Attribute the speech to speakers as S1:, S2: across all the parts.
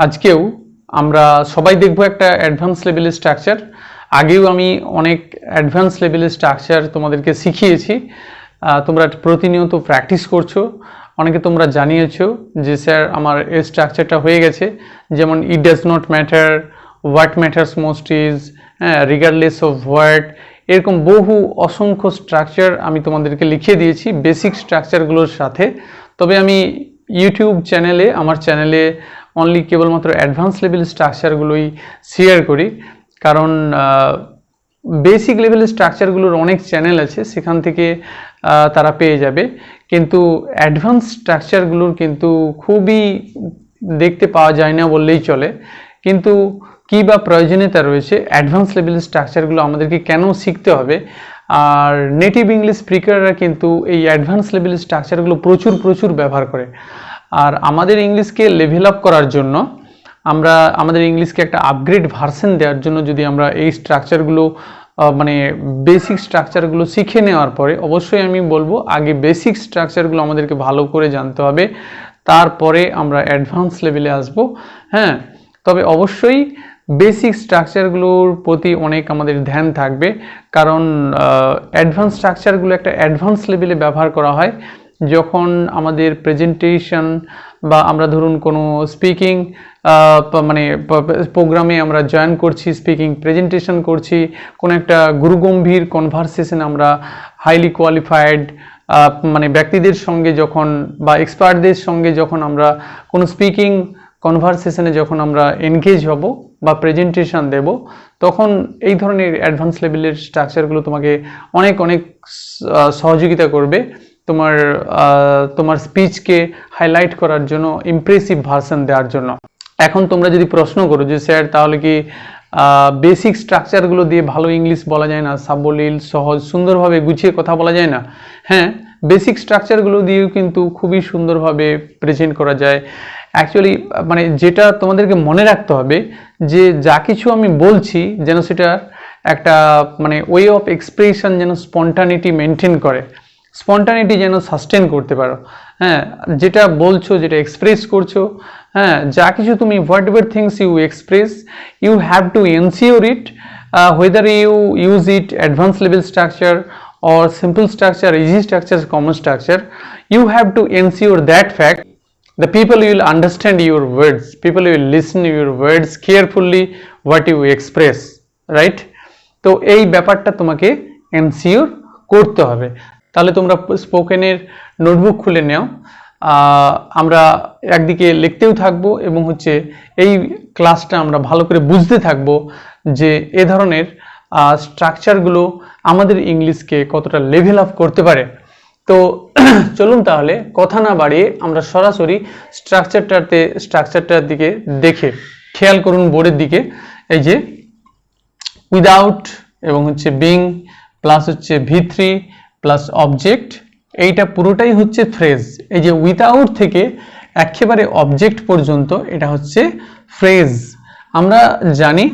S1: আজকেও আমরা সবাই দেখব একটা অ্যাডভান্স লেভেলের স্ট্রাকচার। আগেও আমি অনেক অ্যাডভান্স লেভেলের স্ট্রাকচার তোমাদেরকে শিখিয়েছি, তোমরা প্রতিনিয়ত প্র্যাকটিস করছো। অনেকে তোমরা জানিয়েছো যে স্যার আমার এই স্ট্রাকচারটা হয়ে গেছে, যেমন it does not matter, what matters most is, regardless of what, এরকম বহু অসংখ্য স্ট্রাকচার আমি তোমাদেরকে লিখিয়ে দিয়েছি বেসিক স্ট্রাকচারগুলোর সাথে। তবে আমি ইউটিউব চ্যানেলে, আমার চ্যানেলে অনলি কেবলমাত্র অ্যাডভান্স লেভেল স্ট্রাকচারগুলোই শেয়ার করি, কারণ বেসিক লেভেলের স্ট্রাকচারগুলোর অনেক চ্যানেল আছে, সেখান থেকে তারা পেয়ে যাবে। কিন্তু অ্যাডভান্স স্ট্রাকচারগুলোর কিন্তু খুবই দেখতে পাওয়া যায় না বললেই চলে। কিন্তু কী বা প্রয়োজনীয়তা রয়েছে, অ্যাডভান্স লেভেলের স্ট্রাকচারগুলো আমাদেরকে কেন শিখতে হবে, আর নেটিভ ইংলিশ স্পিকাররা কিন্তু এই অ্যাডভান্স লেভেলের স্ট্রাকচারগুলো প্রচুর ব্যবহার করে। আর আমাদের ইংলিশকে লেভেল আপ করার জন্য, আমরা আমাদের ইংলিশকে একটা আপগ্রেড ভার্সন দেওয়ার জন্য যদি আমরা এই স্ট্রাকচারগুলো মানে বেসিক স্ট্রাকচারগুলো শিখে নেওয়ার পরে, অবশ্যই আমি বলবো আগে বেসিক স্ট্রাকচারগুলো আমাদেরকে ভালো করে জানতে হবে, তারপরে আমরা অ্যাডভান্স লেভেলে আসবো। হ্যাঁ, তবে অবশ্যই বেসিক স্ট্রাকচারগুলোর প্রতি অনেক আমাদের ধ্যান থাকবে, কারণ অ্যাডভান্স স্ট্রাকচারগুলো একটা অ্যাডভান্স লেভেলে ব্যবহার করা হয় যখন আমাদের প্রেজেন্টেশন বা আমরা ধরুন কোনো স্পিকিং মানে প্রোগ্রামে আমরা জয়েন করছি, স্পিকিং প্রেজেন্টেশন করছি, কোনো একটা গুরুগম্ভীর কনভারসেশন আমরা হাইলি কোয়ালিফাইড মানে ব্যক্তিদের সঙ্গে যখন বা এক্সপার্টদের সঙ্গে যখন আমরা কোনো স্পিকিং কনভারসেশনে যখন আমরা এনগেজ হব বা প্রেজেন্টেশন দেব, তখন এই ধরনের অ্যাডভান্স লেভেলের স্ট্রাকচারগুলো তোমাকে অনেক সহযোগিতা করবে তোমার স্পিচকে হাইলাইট করার জন্য, ইমপ্রেসিভ ভার্সন দেওয়ার জন্য। এখন তোমরা যদি প্রশ্ন করো যে স্যার তাহলে কি বেসিক স্ট্রাকচারগুলো দিয়ে ভালো ইংলিশ বলা যায় না, সাবলীল সহজ সুন্দরভাবে গুছিয়ে কথা বলা যায় না? হ্যাঁ, বেসিক স্ট্রাকচারগুলো দিয়েও কিন্তু খুবই সুন্দরভাবে প্রেজেন্ট করা যায়। অ্যাকচুয়ালি মানে যেটা তোমাদেরকে মনে রাখতে হবে যে যা কিছু আমি বলছি যেন সেটা একটা মানে ওয়ে অফ এক্সপ্রেশন যেন স্পন্টানিটি মেনটেন করে, স্পন্টানিটি যেন সাস্টেন করতে পারো। হ্যাঁ, যেটা বলছো, যেটা এক্সপ্রেস করছো, হ্যাঁ, যা কিছু তুমি whatever things you express, you have to ensure it, whether you use it advanced level structure or simple structure, easy structure, common structure, you have to ensure that fact the people will understand your words, people will listen your words carefully what you express, right? তো এই ব্যাপারটা তোমাকে ensure করতে হবে। তাহলে তোমরা স্পোকেনের notebook খুলে নাও, আমরা একদিকে লিখতেও থাকবো এবং এই ক্লাসটা আমরা ভালো করে বুঝতে থাকবো যে এ ধরনের স্ট্রাকচারগুলো আমাদের ইংলিশকে কতটা লেভেল আপ করতে পারে। তো চলুন তাহলে কথা না বাড়িয়ে আমরা সরাসরি স্ট্রাকচারটার দিকে দেখে খেয়াল করুন বোর্ডের দিকে। এই যে উইদাউট এবং being plus V3 plus object, এইটা পুরোটাই ফ্রেজ। এই যে উইদাউট থেকে একেবারে অবজেক্ট পর্যন্ত এটা ফ্রেজ। আমরা জানি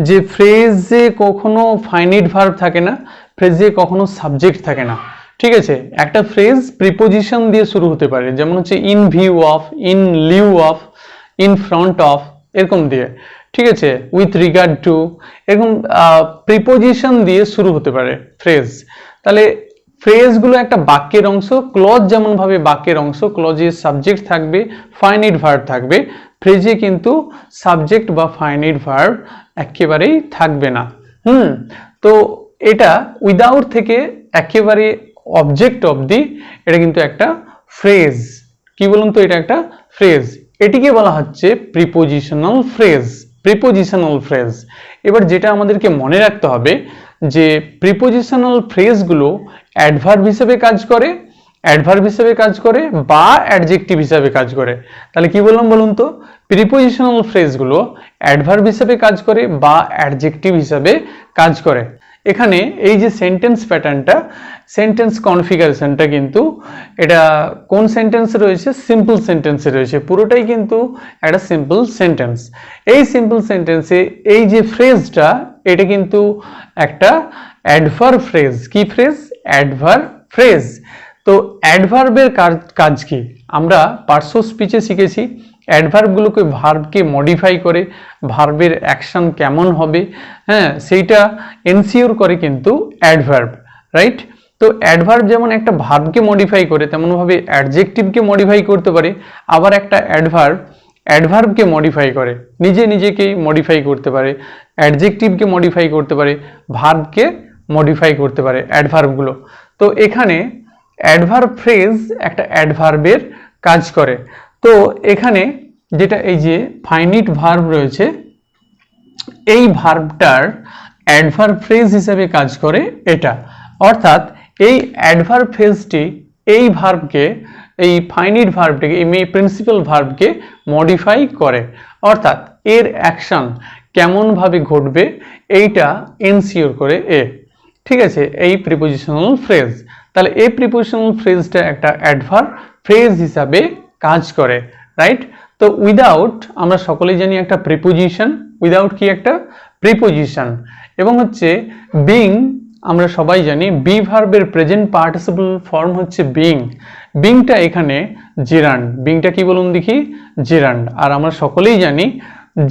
S1: যে ফ্রেজে কখনো ফাইনাইট ভার্ব থাকে না, ফ্রেজে কখনো সাবজেক্ট থাকে না। ঠিক আছে, একটা ফ্রেজ প্রিপোজিশন দিয়ে শুরু হতে পারে, যেমন in view of, in Liu of, in front of, এরকম দিয়ে। ঠিক আছে, উইথ রিগার্ড টু, এরকম প্রিপোজিশন দিয়ে শুরু হতে পারে ফ্রেজ। তাহলে ফ্রেজগুলো একটা বাক্যের অংশ, ক্লজ যেমন ভাবে বাক্যের অংশ, ক্লজে সাবজেক্ট থাকবে, ফাইনাইট ভার্ব থাকবে, ফ্রেজে কিন্তু সাবজেক্ট বা ফাইনাইট ভার্ব একেবারেই থাকবে না। তো এটা উইদাউট থেকে একেবারে অবজেক্ট অবধি এটা কিন্তু একটা ফ্রেজ। কি বলুন তো, এটা একটা ফ্রেজ। এটিকে বলা হচ্ছে প্রিপোজিশনাল ফ্রেজ, প্রিপোজিশনাল ফ্রেজ। এবার যেটা আমাদেরকে মনে রাখতে হবে যে প্রিপোজিশনাল ফ্রেজগুলো অ্যাডভার্ব হিসেবে কাজ করে, অ্যাডভার্ব হিসেবে কাজ করে বা অ্যাডজেক্টিভ হিসেবে কাজ করে। তাহলে কি বললাম বলুন তো, প্রিপোজিশনাল ফ্রেজগুলো অ্যাডভার্ব হিসেবে কাজ করে বা অ্যাডজেক্টিভ হিসেবে কাজ করে। এখানে এই যে সেন্টেন্স প্যাটার্নটা, সেন্টেন্স কনফিগারেশনটা কিন্তু এটা কোন সেন্টেন্সে রয়েছে? সিম্পল সেন্টেন্সে রয়েছে। পুরোটাই কিন্তু একটা সিম্পল সেন্টেন্স। এই সিম্পল সেন্টেন্সে এই যে ফ্রেজটা, এটা কিন্তু একটা অ্যাডভার্ব ফ্রেজ। কি ফ্রেজ? Adverb phrase. তো অ্যাডভার্বের কাজ কি? আমরা পার্টস অফ স্পিচে শিখেছি অ্যাডভার্বগুলোকে ভার্বকে মডিফাই করে, ভার্বের অ্যাকশন কেমন হবে, হ্যাঁ, সেইটা এনশিওর করে কিন্তু অ্যাডভার্ব, রাইট? তো অ্যাডভার্ব যেমন একটা ভার্বকে মডিফাই করে, তেমনভাবে অ্যাডজেক্টিভকে মডিফাই করতে পারে। আবার একটা অ্যাডভার্বকে মডিফাই করে, নিজেকেই মডিফাই করতে পারে, অ্যাডজেক্টিভকে মডিফাই করতে পারে, ভার্বকে মডিফাই করতে পারে অ্যাডভার্বগুলো। তো এখানে অ্যাডভার্ব ফ্রেজ একটা অ্যাডভার্বের কাজ করে। তো এখানে যেটা এই যে ফাইনিট ভার্ব রয়েছে, এই ভার্বটার অ্যাডভার্ব ফ্রেজ হিসেবে কাজ করে এটা। অর্থাৎ এই অ্যাডভার্ব ফ্রেজটি এই ভার্বকে, এই ফাইনিট ভার্বটিকে, এই প্রিন্সিপাল ভার্বকে মডিফাই করে। অর্থাৎ এর অ্যাকশন কেমনভাবে ঘটবে এইটা এনশিওর করে এ। ঠিক আছে, এই প্রিপোজিশনাল ফ্রেজ। তাহলে এই প্রিপোজিশনাল ফ্রেজটা একটা অ্যাডভার্ব ফ্রেজ হিসাবে কাজ করে, রাইট? তো উইদাউট, আমরা সকলেই জানি একটা প্রিপোজিশন, উইদাউট কি একটা প্রিপোজিশন, এবং হচ্ছে বিং, আমরা সবাই জানি বি ভার্বের প্রেজেন্ট পার্টিসিপল ফর্ম হচ্ছে বিং। বিংটা এখানে জেরান্ড, বিংটা কি বলুন দেখি, জেরান্ড। আর আমরা সকলেই জানি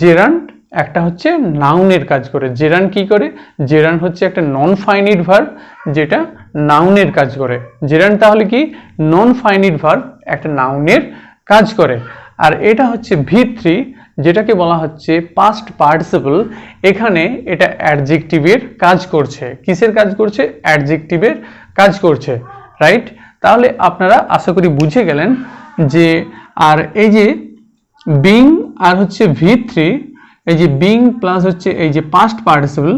S1: জেরান্ড একটা হচ্ছে নাউনের কাজ করে। জেরান্ড কি করে? জেরান্ড হচ্ছে একটা নন ফাইনিট ভার্ব যেটা নাউনের কাজ করে। জেরান্ড তাহলে কি? নন ফাইনিট ভার্ব, একটা নাউনের কাজ করে। আর এটা হচ্ছে V3, যেটাকে বলা হচ্ছে পাস্ট পার্টিসিপল। এখানে এটা অ্যাডজেক্টিভের কাজ করছে। কিসের কাজ করছে? অ্যাডজেক্টিভের কাজ করছে, রাইট? তাহলে আপনারা আশা করি বুঝে গেলেন যে, আর এই যে বিং আর হচ্ছে V3, এই যে বিং প্লাস হচ্ছে এই যে পাস্ট পার্টিসিপল,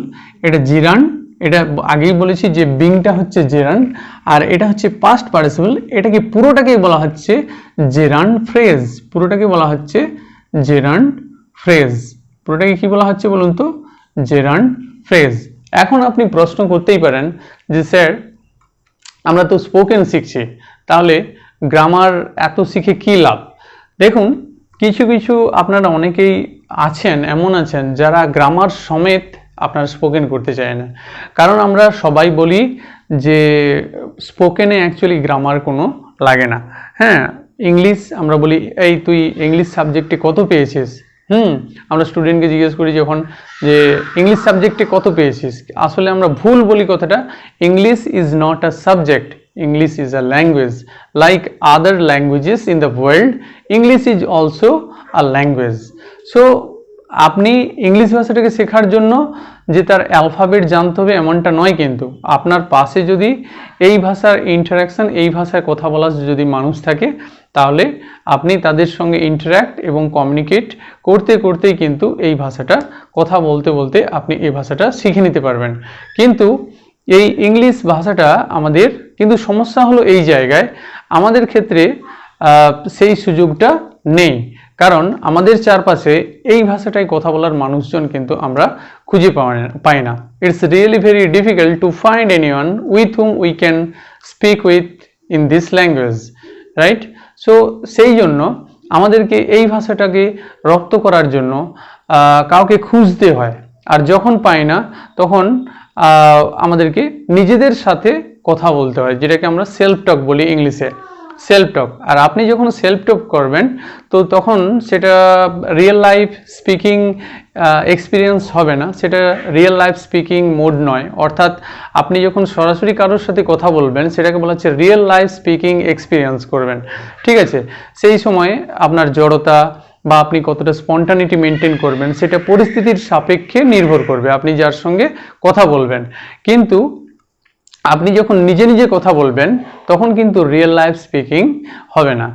S1: এটা জেরান্ড। এটা আগেই বলেছি যে বিংটা হচ্ছে জেরান্ড, আর এটা হচ্ছে পাস্ট পার্টিসিপল। এটাকে পুরোটাকেই বলা হচ্ছে জেরান্ড ফ্রেজ, পুরোটাকে বলা হচ্ছে জেরান্ড ফ্রেজ। পুরোটাকে কি বলা হচ্ছে বলুন তো? Gerund phrase. এখন আপনি প্রশ্ন করতেই পারেন যে স্যার, আমরা তো স্পোকেন শিখছি, তাহলে গ্রামার এত শিখে কি লাভ? দেখুন, কিছু কিছু আপনারা অনেকেই আছেন, এমন আছেন যারা গ্রামার সমেত আপনার স্পোকেন করতে চায় না। কারণ আমরা সবাই বলি যে স্পোকেনে অ্যাকচুয়ালি গ্রামার কোনো লাগে না। হ্যাঁ, ইংলিশ আমরা বলি, এই তুই ইংলিশ সাবজেক্টে কত পেয়েছিস? আমরা স্টুডেন্টকে জিজ্ঞেস করি যখন যে ইংলিশ সাবজেক্টে কত পেয়েছিস, আসলে আমরা ভুল বলি কথাটা। English is not a subject, English is a language. Like other languages in the world, English is also a language. So আপনি ইংলিশ ভাষাটাকে শেখার জন্য যে তার অ্যালফাবেট জানতে হবে এমনটা নয়, কিন্তু আপনার পাশে যদি এই ভাষার ইন্টারাকশন, এই ভাষায় কথা বলার যদি মানুষ থাকে, তাহলে আপনি তাদের সঙ্গে ইন্টারাক্ট এবং কমিউনিকেট করতে করতেই কিন্তু এই ভাষাটা, কথা বলতে বলতে আপনি এই ভাষাটা শিখে নিতে পারবেন। কিন্তু এই ইংলিশ ভাষাটা আমাদের, কিন্তু সমস্যা হলো এই জায়গায় আমাদের ক্ষেত্রে সেই সুযোগটা নেই। কারণ আমাদের চারপাশে এই ভাষাটায় কথা বলার মানুষজন কিন্তু আমরা খুঁজে পাই না। It's really very difficult to find anyone with hmm we can speak with in this language, right? So সেই জন্য আমাদেরকে এই ভাষাটাকে রপ্ত করার জন্য কাউকে খুঁজতে হয়। আর যখন পাই না, তখন আমাদেরকে নিজেদের সাথে কথা বলতে হয়, যেটাকে আমরা সেলফ টক বলি ইংলিশে, সেলফ টক। আর আপনি যখন সেলফ টক করবেন, তো তখন সেটা রিয়েল লাইফ স্পিকিং এক্সপিরিয়েন্স হবে না, সেটা রিয়েল লাইফ স্পিকিং মোড নয়। অর্থাৎ আপনি যখন সরাসরি কারোর সাথে কথা বলবেন, সেটাকে বলা হচ্ছে রিয়েল লাইফ স্পিকিং এক্সপিরিয়েন্স করবেন, ঠিক আছে? সেই সময় আপনার জড়তা বা আপনি কতটা স্পন্টানিটি মেনটেন করবেন, সেটা পরিস্থিতির সাপেক্ষে নির্ভর করবে আপনি যার সঙ্গে কথা বলবেন। কিন্তু আপনি যখন নিজে নিজে কথা বলবেন, তখন কিন্তু রিয়েল লাইফ স্পিকিং হবে না।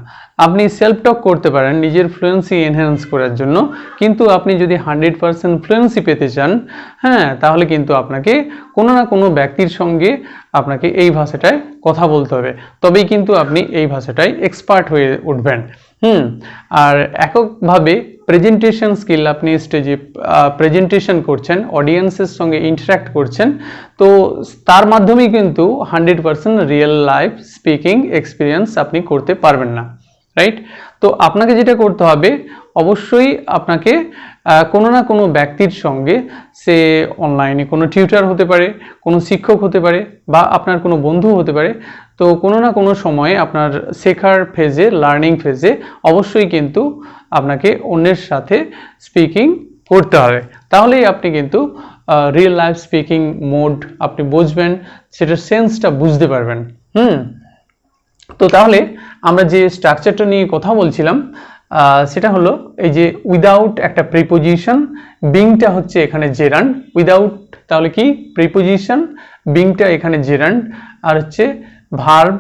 S1: আপনি সেলফ টক করতে পারেন নিজের ফ্লুয়েন্সি এনহ্যান্স করার জন্য, কিন্তু আপনি যদি 100% ফ্লুয়েন্সি পেতে চান, হ্যাঁ, তাহলে কিন্তু আপনাকে কোনো না কোনো ব্যক্তির সঙ্গে আপনাকে এই ভাষাটায় কথা বলতে হবে, তবেই কিন্তু আপনি এই ভাষাটায় এক্সপার্ট হয়ে উঠবেন। আর এককভাবে প্রেজেন্টেশন স্কিল, আপনি স্টেজে প্রেজেন্টেশন করছেন, অডিয়েন্সের সঙ্গে ইন্টারাক্ট করছেন, তো তার মাধ্যমেই কিন্তু 100% রিয়েল লাইফ স্পিকিং এক্সপিরিয়েন্স আপনি করতে পারবেন না, রাইট? তো আপনাকে যেটা করতে হবে, অবশ্যই আপনাকে কোনো না কোনো ব্যক্তির সঙ্গে, সে অনলাইনে কোনো টিউটার হতে পারে, কোনো শিক্ষক হতে পারে, বা আপনার কোনো বন্ধু হতে পারে, তো কোনো না কোনো সময়ে আপনার শেখার ফেজে, লার্নিং ফেজে অবশ্যই কিন্তু আপনাকে অন্যের সাথে স্পিকিং করতে হবে, তাহলেই আপনি কিন্তু রিয়েল লাইফ স্পিকিং মোড আপনি বুঝবেন, সেটার সেন্সটা বুঝতে পারবেন। তো তাহলে আমরা যে স্ট্রাকচারটা নিয়ে কথা বলছিলাম সেটা হলো এই যে উইদাউট একটা প্রিপোজিশন, বিংটা হচ্ছে এখানে জেরান্ড, উইদাউট তাহলে কি প্রিপোজিশন, বিংটা এখানে জেরান্ড, আর হচ্ছে ভার্ব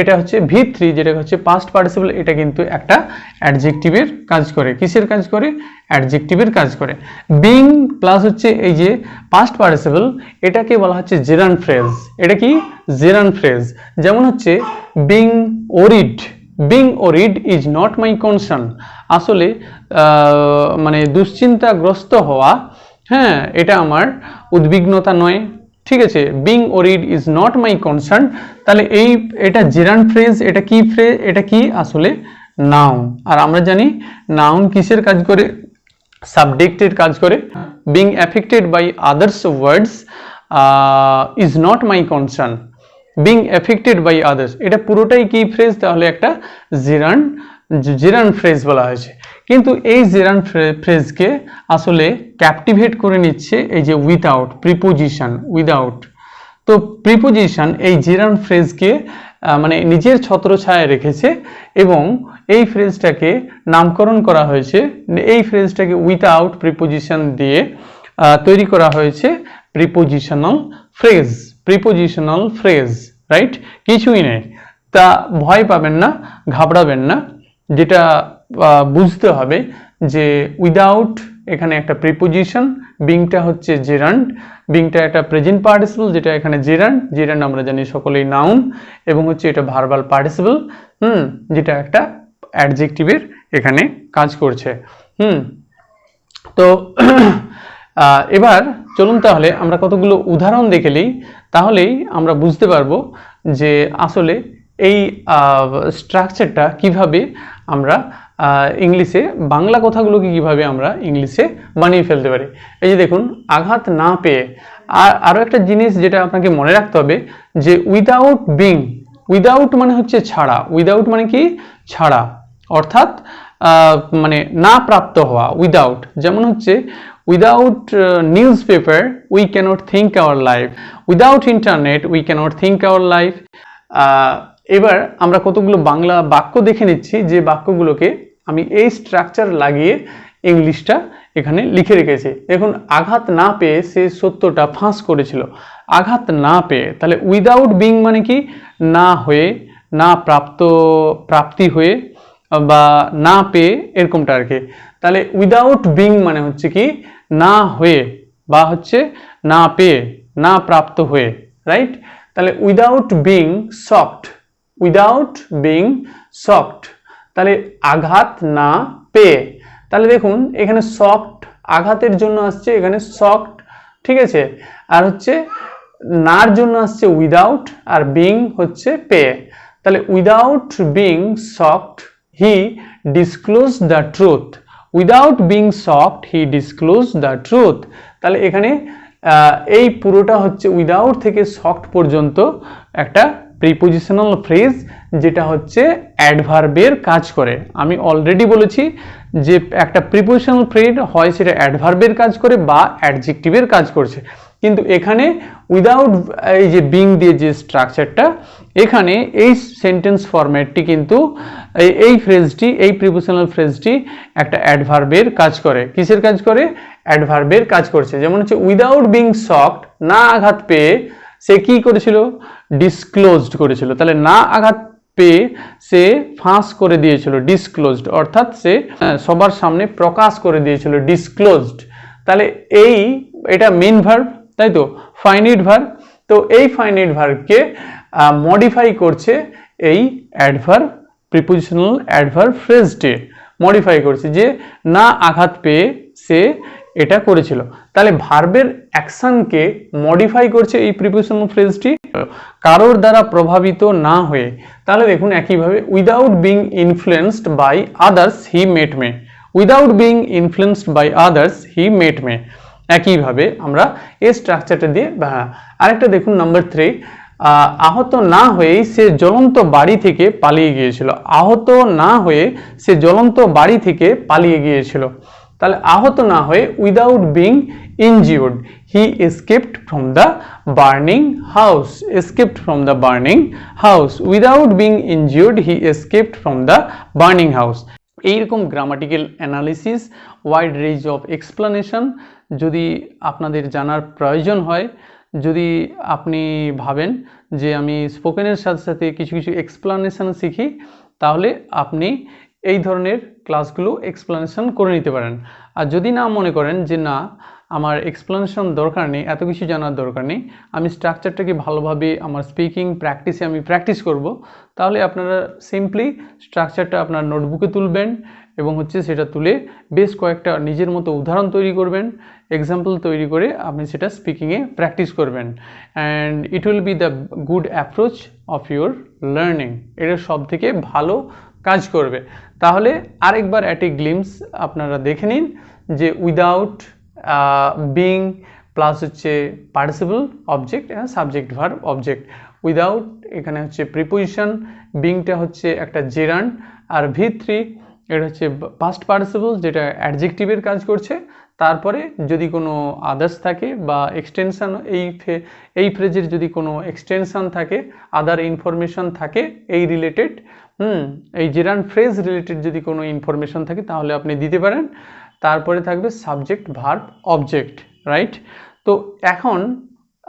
S1: এটা হচ্ছে V3 যেটা হচ্ছে পাস্ট পার্টিসিপল, এটা কিন্তু একটা অ্যাডজেক্টিভের কাজ করে। কিসের কাজ করে? অ্যাডজেক্টিভের কাজ করে। বিং প্লাস হচ্ছে এই যে পাস্ট পার্টিসিপল, এটাকে বলা হচ্ছে জেরান্ড ফ্রেজ। এটা কি? Gerund phrase. যেমন হচ্ছে being worried, being worried is not my concern, আসলে মানে দুশ্চিন্তাগ্রস্ত হওয়া, হ্যাঁ, এটা আমার উদ্বিগ্নতা নয়, ঠিক আছে। Being worried is not my concern, তাহলে এটা জেরান্ড ফ্রেজ। এটা কি ফ্রেজ? এটা কি আসলে নাউন। আর আমরা জানি নাউন কিসের কাজ করে? সাবজেক্টের কাজ করে। Being affected by others words is not my concern, being affected by others, এটা পুরোটাই কি ফ্রেজ? তাহলে একটা জেরান্ড ফ্রেজ বলা হয়েছে। কিন্তু এই জেরান্ড ফ্রেজকে আসলে ক্যাপটিভেট করে নিচ্ছে এই যে উইদাউট প্রিপোজিশন, উইদাউট। তো প্রিপোজিশন এই জেরান্ড ফ্রেজকে মানে নিজের ছত্রছায়ায় রেখেছে এবং এই ফ্রেজটাকে নামকরণ করা হয়েছে, এই ফ্রেজটাকে উইদাউট প্রিপোজিশন দিয়ে তৈরি করা হয়েছে prepositional phrase, prepositional phrase, right? কিছুই নেই, তা ভয় পাবেন না, ঘাবড়াবেন না। যেটা বুঝতে হবে যে উইদাউট এখানে একটা প্রিপোজিশন, বিংটা হচ্ছে জেরান্ড, বিংটা একটা প্রেজেন্ট পার্টিসিপল যেটা এখানে জেরান্ড, জেরান্ড আমরা জানি সকলেই নাউন, এবং হচ্ছে এটা ভার্বাল পার্টিসিপল, যেটা একটা অ্যাডজেক্টিভের এখানে কাজ করছে। তো এবার চলুন তাহলে আমরা কতগুলো উদাহরণ দেখে নিই, তাহলেই আমরা বুঝতে পারবো যে আসলে এই স্ট্রাকচারটা কিভাবে আমরা ইংলিশে, বাংলা কথাগুলোকে কিভাবে আমরা ইংলিশে বানিয়ে ফেলতে পারি। এই যে দেখুন, আঘাত না পেয়ে, আর আরও একটা জিনিস যেটা আপনাকে মনে রাখতে হবে যে উইদাউট বিং, উইদাউট মানে হচ্ছে ছাড়া, উইদাউট মানে কি? ছাড়া, অর্থাৎ মানে না প্রাপ্ত হওয়া, উইদাউট। যেমন হচ্ছে without newspaper we can't think our life, without internet we can't think our life. এবার আমরা কতগুলো বাংলা বাক্য দেখে নিচ্ছি যে বাক্যগুলোকে আমি এই স্ট্রাকচার লাগিয়ে ইংলিশটা এখানে লিখে রেখেছি। দেখুন, আঘাত না পেয়ে সে সত্যটা ফাঁস করেছিল, আঘাত না পেয়ে, তাহলে উইদাউট বিং মানে কি? না হয়ে, না প্রাপ্তি হয়ে বা না পেয়ে, এরকমটা আর কি। তাহলে উইদাউট বিং মানে হচ্ছে কি? না হয়ে বা হচ্ছে না পেয়ে, না প্রাপ্ত হয়ে, রাইট? তাহলে without being shocked, without being shocked, তাহলে আঘাত না পেয়ে। তাহলে দেখুন এখানে শকড আঘাতের জন্য আসছে, এখানে শকড, ঠিক আছে। আর হচ্ছে নার জন্য আসছে উইদাউট, আর বিং হচ্ছে পেয়ে। তাহলে without being shocked he disclosed the truth, without being shocked he disclosed the truth. তাহলে এখানে এই পুরোটা হচ্ছে উইদাউট থেকে শকড পর্যন্ত একটা প্রিপোজিশনাল ফ্রেজ, যেটা হচ্ছে অ্যাডভার্বের কাজ করে। আমি অলরেডি বলেছি যে একটা প্রিপোজিশনাল ফ্রেজ হয় সেটা অ্যাডভার্বের কাজ করে বা অ্যাডজেক্টিভের কাজ করছে, কিন্তু এখানে উইদাউট এই যে বিং দিয়ে যে স্ট্রাকচারটা, এখানে এই সেন্টেন্স ফরম্যাটটি কিন্তু এই ফ্রেজটি, এই প্রিপোজিশনাল ফ্রেজটি একটা অ্যাডভার্বের কাজ করে। কিসের কাজ করে? অ্যাডভার্বের কাজ করছে। যেমন হচ্ছে উইদাউট বিং শকড, না আঘাত পেয়ে সে কি করেছিল? ডিসক্লোজড করেছিল। তাহলে না আঘাত পেয়ে সে ফাঁস করে দিয়েছিল, ডিসক্লোজড, অর্থাৎ সে সবার সামনে প্রকাশ করে দিয়েছিল, ডিসক্লোজড। তাহলে এটা মেইন ভার্ব, তাই তো, ফাইনাইট ভার্ব। তো এই ফাইনাইট ভার্বকে মডিফাই করছে এই অ্যাডভার্ব, প্রিপোজিশনাল অ্যাডভার্ব ফ্রেজটি মডিফাই করছে, যে না আঘাত পেয়ে সে এটা করেছিল। তাহলে ভার্বের অ্যাকশনকে মডিফাই করছে এই প্রিপোজিশনাল ফ্রেজটি, কারোর দ্বারা প্রভাবিত না হয়ে। তাহলে দেখুন একইভাবে without being influenced by others he met me, without being influenced by others he met me. একইভাবে আমরা এই স্ট্রাকচারটা দিয়ে, আরেকটা দেখুন নাম্বার 3, আহত না হয়েই সে জ্বলন্ত বাড়ি থেকে পালিয়ে গিয়েছিল। আহত না হয়ে সে জ্বলন্ত বাড়ি থেকে পালিয়ে গিয়েছিল। তাহলে আহত না হয়ে without being injured he escaped from the burning house. Escaped from the burning house, without being injured he escaped from the burning house. এইরকম grammatical analysis, wide range of explanation যদি আপনাদের জানার প্রয়োজন হয়, যদি আপনি ভাবেন যে আমি স্পোকেনের সাথে সাথে কিছু কিছু এক্সপ্লানেশন শিখি, তাহলে আপনি এই ধরনের ক্লাসগুলো এক্সপ্লানেশন করে নিতে পারেন। আর যদি না মনে করেন যে না আমার এক্সপ্লানেশন দরকার নেই, এত কিছু জানার দরকার নেই, আমি স্ট্রাকচারটাকে ভালোভাবে আমার স্পিকিং প্র্যাকটিসে আমি প্র্যাকটিস করব, তাহলে আপনারা সিম্পলি স্ট্রাকচারটা আপনার নোটবুকে তুলবেন এবং সেটা তুলে বেশ কয়েকটা নিজের মতো উদাহরণ তৈরি করবেন, এক্সাম্পল তৈরি করে আপনি সেটা স্পিকিংয়ে প্র্যাকটিস করবেন। And it will be the good approach of your learning. এটা সব থেকে ভালো কাজ করবে। তাহলে আরেকবার অ্যাট এ গ্লিমস আপনারা দেখে নিন যে without being plus participle object, subject verb object. Without এখানে প্রিপোজিশন, বিংটা একটা জেরান্ড, আর V3 এটা পাস্ট পার্টিসিপল যেটা অ্যাডজেক্টিভের কাজ করছে। তারপরে যদি কোনো আদার্স থাকে বা এক্সটেনশন, এই ফ্রেজের যদি কোনো এক্সটেনশন থাকে, আদার ইনফরমেশন থাকে এই রিলেটেড, এই জেরান্ড ফ্রেজ রিলেটেড যদি কোনো ইনফরমেশন থাকে তাহলে আপনি দিতে পারেন। তারপরে থাকবে সাবজেক্ট ভার্ব অবজেক্ট, রাইট? তো এখন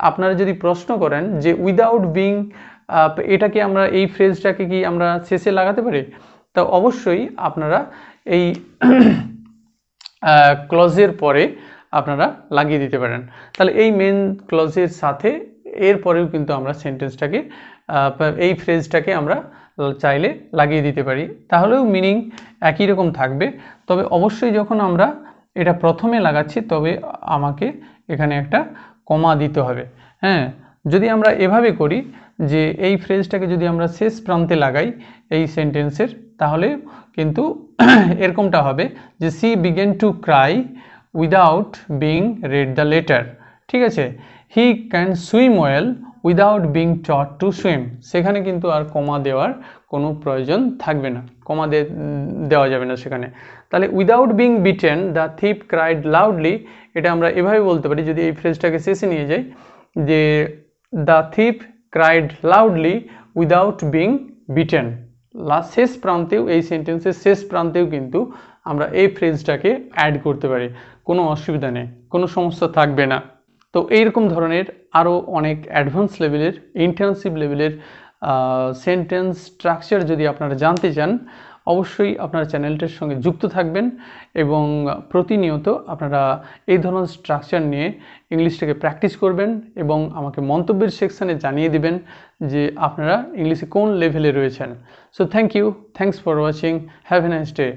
S1: আপনারা যদি প্রশ্ন করেন যে উইদাউট বিং এটাকে আমরা, এই ফ্রেজটাকে কি আমরা শেষে লাগাতে পারি? তা অবশ্যই আপনারা এই ক্লজের পরে আপনারা লাগিয়ে দিতে পারেন। তাহলে এই মেন ক্লজের সাথে এরপরেও কিন্তু আমরা সেন্টেন্সটাকে, এই ফ্রেজটাকে আমরা চাইলে লাগিয়ে দিতে পারি, তাহলেও মিনিং একই রকম থাকবে। তবে অবশ্যই যখন আমরা এটা প্রথমে লাগাচ্ছি তবে আমাকে এখানে একটা কমা দিতে হবে। হ্যাঁ, যদি আমরা এভাবে করি যে এই ফ্রেজটাকে যদি আমরা শেষ প্রান্তে লাগাই এই সেন্টেন্সের, তাহলে কিন্তু এরকমটা হবে যে she began to cry without being read the letter. ঠিক আছে, he can swim well without being taught to swim. সেখানে কিন্তু আর কমা দেওয়ার কোনো প্রয়োজন থাকবে না, কমা দেওয়া যাবে না সেখানে। তাহলে without being beaten the thief cried loudly, এটা আমরা এভাবে বলতে পারি যদি এই ফ্রেজটাকে শেষে নিয়ে যাই যে the thief cried loudly without being beaten. শেষ প্রান্তেও, এই সেন্টেন্সের শেষ প্রান্তেও কিন্তু আমরা এই ফ্রেজটাকে অ্যাড করতে পারি, কোনো অসুবিধা নেই, কোনো সমস্যা থাকবে না। তো এইরকম ধরনের আরও অনেক অ্যাডভান্স লেভেলের, ইন্টেন্সিভ লেভেলের সেন্টেন্স স্ট্রাকচার যদি আপনারা জানতে চান, অবশ্যই আপনারা চ্যানেলটির সঙ্গে যুক্ত থাকবেন এবং প্রতিনিয়ত আপনারা এই ধরনের স্ট্রাকচার নিয়ে ইংলিশটাকে প্র্যাকটিস করবেন এবং আমাকে মন্তব্যের সেকশানে জানিয়ে দিবেন যে আপনারা ইংলিশে কোন লেভেলে রয়েছেন। So thank you, thanks for watching, have a nice day.